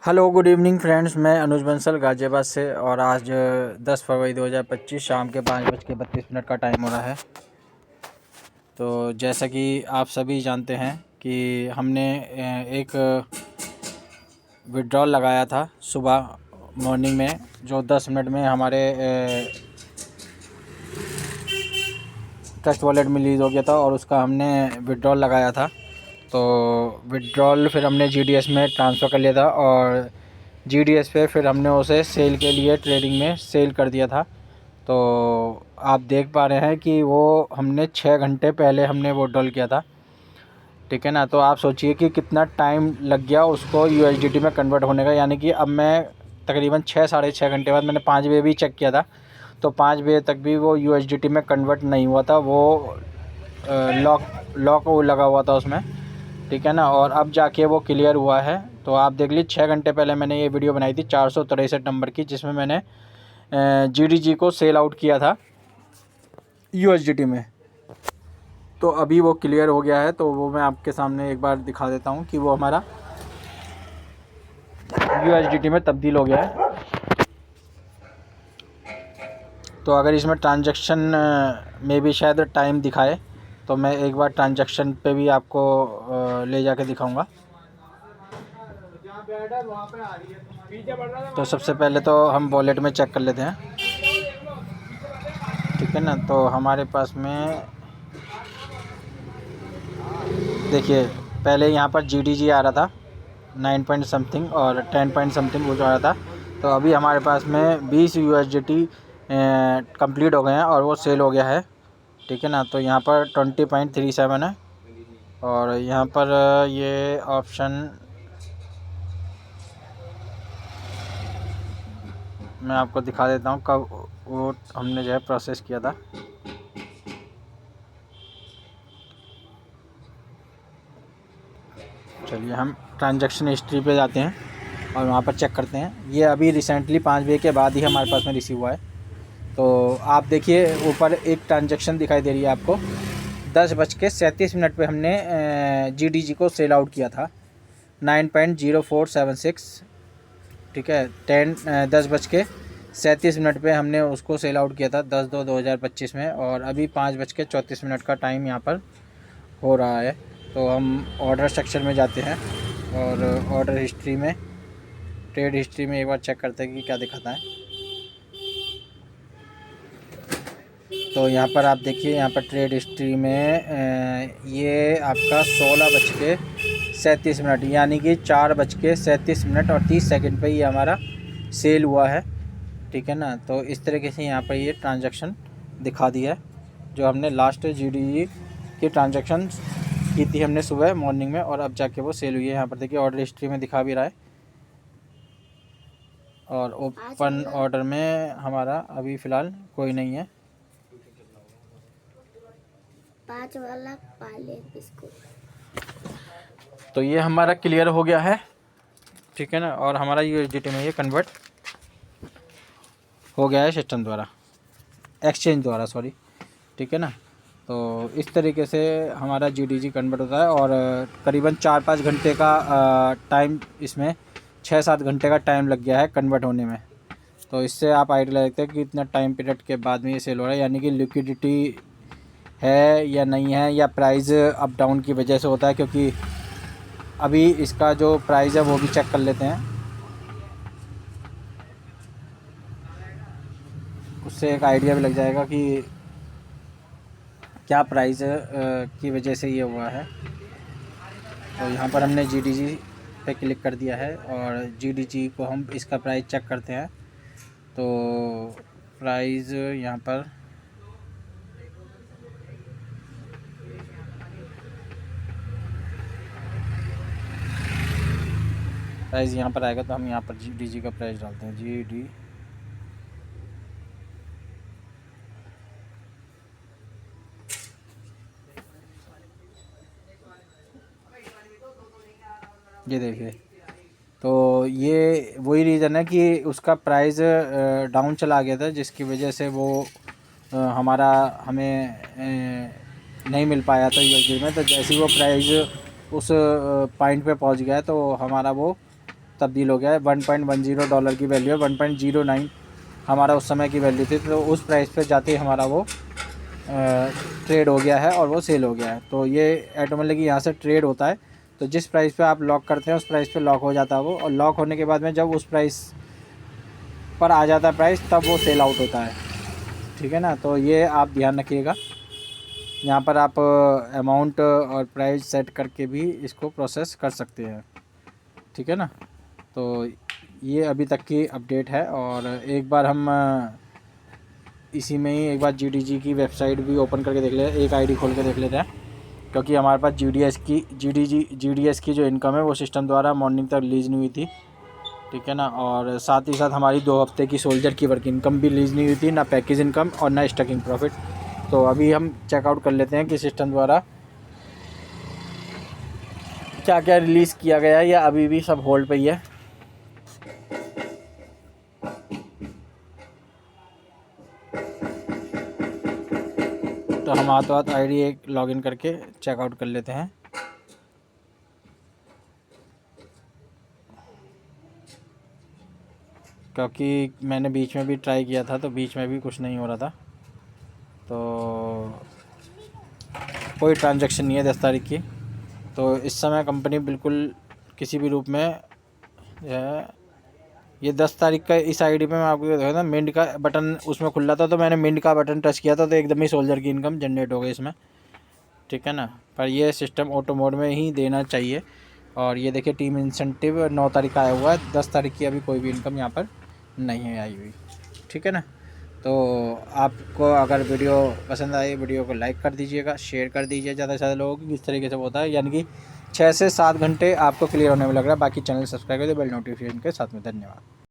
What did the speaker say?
Hello good evening friends, मैं अनुज बंसल गाज़ियाबाद से। और आज 10 फरवरी 2025 शाम के 5:32 का टाइम हो रहा है। तो जैसा कि आप सभी जानते हैं कि हमने एक विड्रॉल लगाया था सुबह मॉर्निंग में, जो 10 मिनट में हमारे ट्रस्ट वॉलेट में रिलीज़ हो गया था और उसका हमने विड्रॉल लगाया था। तो विड्रॉल फिर हमने जीडीएस में ट्रांसफ़र कर लिया था और जीडीएस पे फिर हमने उसे सेल के लिए ट्रेडिंग में सेल कर दिया था। तो आप देख पा रहे हैं कि वो हमने 6 घंटे पहले हमने वो विड्रॉल किया था, ठीक है ना। तो आप सोचिए कि कितना टाइम लग गया उसको यूएसडीटी में कन्वर्ट होने का। यानी कि अब मैं तकरीबन 6 साढ़े 6 घंटे बाद मैंने 5 बजे भी चेक किया था, तो 5 बजे तक भी वो यूएसडीटी में कन्वर्ट नहीं हुआ था। वो लॉक लगा हुआ था उसमें, ठीक है ना। और अब जाके वो क्लियर हुआ है। तो आप देख लीजिए 6 घंटे पहले मैंने ये वीडियो बनाई थी 463 नंबर की, जिसमें मैंने जीडीजी को सेल आउट किया था यूएसडीटी में। तो अभी वो क्लियर हो गया है, तो वो मैं आपके सामने एक बार दिखा देता हूँ कि वो हमारा यूएसडीटी में तब्दील हो गया है। तो अगर इसमें ट्रांजैक्शन में भी शायद टाइम दिखाए, तो मैं एक बार ट्रांजैक्शन पे भी आपको ले जाके दिखाऊंगा। तो सबसे पहले तो हम वॉलेट में चेक कर लेते हैं, ठीक है ना। तो हमारे पास में देखिए पहले यहाँ पर जीडीजी आ रहा था 9 पॉइंट समथिंग और 10 पॉइंट समथिंग वो जो आ रहा था। तो अभी हमारे पास में 20 यूएसडीटी कंप्लीट हो गए हैं और वो सेल हो गया है, ठीक है ना। तो यहाँ पर 20.37 है और यहाँ पर ये ऑप्शन मैं आपको दिखा देता हूँ कब वो हमने जो है प्रोसेस किया था। चलिए हम ट्रांजैक्शन हिस्ट्री पे जाते हैं और वहाँ पर चेक करते हैं। ये अभी रिसेंटली 5 बजे के बाद ही हमारे पास में रिसीव हुआ है। तो आप देखिए ऊपर एक ट्रांजैक्शन दिखाई दे रही है आपको, 10:37 पे हमने जीडीजी को सेल आउट किया था 9.0476, ठीक है। 10:37 पे हमने उसको सेल आउट किया था 10/2/2025 में। और अभी 5:34 का टाइम यहाँ पर हो रहा है। तो हम ऑर्डर सेक्शन में जाते हैं और ऑर्डर हिस्ट्री में, ट्रेड हिस्ट्री में एक बार चेक करते हैं कि क्या दिखाता है। तो यहाँ पर आप देखिए, यहाँ पर ट्रेड हिस्ट्री में ये आपका 16:37 यानी कि 4:37 और 30 सेकंड पे ये हमारा सेल हुआ है, ठीक है ना। तो इस तरीके से यहाँ पर ये ट्रांजैक्शन दिखा दिया है जो हमने लास्ट जीडीजी की ट्रांजैक्शन की थी हमने सुबह मॉर्निंग में, और अब जाके वो सेल हुई है। यहाँ पर देखिए ऑर्डर हिस्ट्री में दिखा भी रहा है और ओपन ऑर्डर में हमारा अभी फ़िलहाल कोई नहीं है। 5 वाला पाले बिस्कुट। तो ये हमारा क्लियर हो गया है, ठीक है ना। और हमारा यूएसडीटी में ये कन्वर्ट हो गया है सिस्टम द्वारा, एक्सचेंज द्वारा, सॉरी, ठीक है ना। तो इस तरीके से हमारा जीडीजी कन्वर्ट होता है और करीबन 4-5 घंटे का टाइम, इसमें 6-7 घंटे का टाइम लग गया है कन्वर्ट होने में। तो इससे आप आइडिया लगता है कि इतना टाइम पीरियड के बाद में ये सेल हो रहा है, यानी कि लिक्विडिटी है या नहीं है, या प्राइस अप डाउन की वजह से होता है। क्योंकि अभी इसका जो प्राइस है वो भी चेक कर लेते हैं, उससे एक आइडिया भी लग जाएगा कि क्या प्राइस की वजह से ये हुआ है। तो यहाँ पर हमने जीडीजी पे क्लिक कर दिया है और जीडीजी को हम इसका प्राइस चेक करते हैं। तो प्राइस यहाँ पर यहाँ पर आएगा, तो हम यहाँ पर जीडीजी का प्राइस डालते हैं, जीडी ये देखिए। तो ये वही रीज़न है कि उसका प्राइस डाउन चला गया था, जिसकी वजह से वो हमारा हमें नहीं मिल पाया था यूएसडी में। तो जैसे ही वो प्राइस उस पॉइंट पे पहुंच गया तो हमारा वो तब्दील हो गया है। $1.10 की वैल्यू है, 1.09 हमारा उस समय की वैल्यू थी, तो उस प्राइस पे जाते ही हमारा वो ट्रेड हो गया है और वो सेल हो गया है। तो ये ऑटोमेटिकली यहाँ से ट्रेड होता है, तो जिस प्राइस पे आप लॉक करते हैं उस प्राइस पे लॉक हो जाता है वो, और लॉक होने के बाद में जब उस प्राइस पर आ जाता है प्राइस, तब वो सेल आउट होता है। ठीक है ना, तो ये आप ध्यान रखिएगा। यहाँ पर आप अमाउंट और प्राइस सेट करके भी इसको प्रोसेस कर सकते हैं। ठीक है ना, तो ये अभी तक की अपडेट है। और एक बार हम इसी में ही एक बार GDG की वेबसाइट भी ओपन करके देख लेते हैं, एक आईडी खोल के देख लेते हैं, क्योंकि हमारे पास GDS की जो इनकम है वो सिस्टम द्वारा मॉर्निंग तक रिलीज़ नहीं हुई थी। ठीक है ना, और साथ ही साथ हमारी 2 हफ्ते की सोल्जर की वर्क इनकम भी रिलीज़ नहीं हुई थी, ना पैकेज इनकम और ना स्टकिंग प्रॉफिट। तो अभी हम चेकआउट कर लेते हैं कि सिस्टम द्वारा क्या क्या रिलीज़ किया गया है, या अभी भी सब होल्ड पे ही है। तो हम हाथों हाथ आईडी एक लॉगिन करके चेकआउट कर लेते हैं। क्योंकि मैंने बीच में भी ट्राई किया था, तो बीच में भी कुछ नहीं हो रहा था। तो कोई ट्रांजैक्शन नहीं है 10 तारीख की। तो इस समय कंपनी बिल्कुल किसी भी रूप में ये 10 तारीख का इस आईडी पे मैं आपको देखा था, मिंट का बटन उसमें खुल रहा था, तो मैंने मिंट का बटन टच किया था, तो एकदम ही सोल्जर की इनकम जनरेट हो गई इसमें। ठीक है ना, पर ये सिस्टम ऑटो मोड में ही देना चाहिए। और ये देखिए टीम इंसेंटिव 9 तारीख का आया हुआ है, 10 तारीख की अभी कोई भी इनकम यहाँ पर नहीं है आई हुई। ठीक है ना, तो आपको अगर वीडियो पसंद आए, वीडियो को लाइक कर दीजिएगा, शेयर कर दीजिए ज़्यादा से ज़्यादा लोगों की। इस तरीके से होता है, यानी कि 6 से 7 घंटे आपको क्लियर होने में लग रहा है। बाकी चैनल सब्सक्राइब कर दे बेल नोटिफिकेशन के साथ में। धन्यवाद।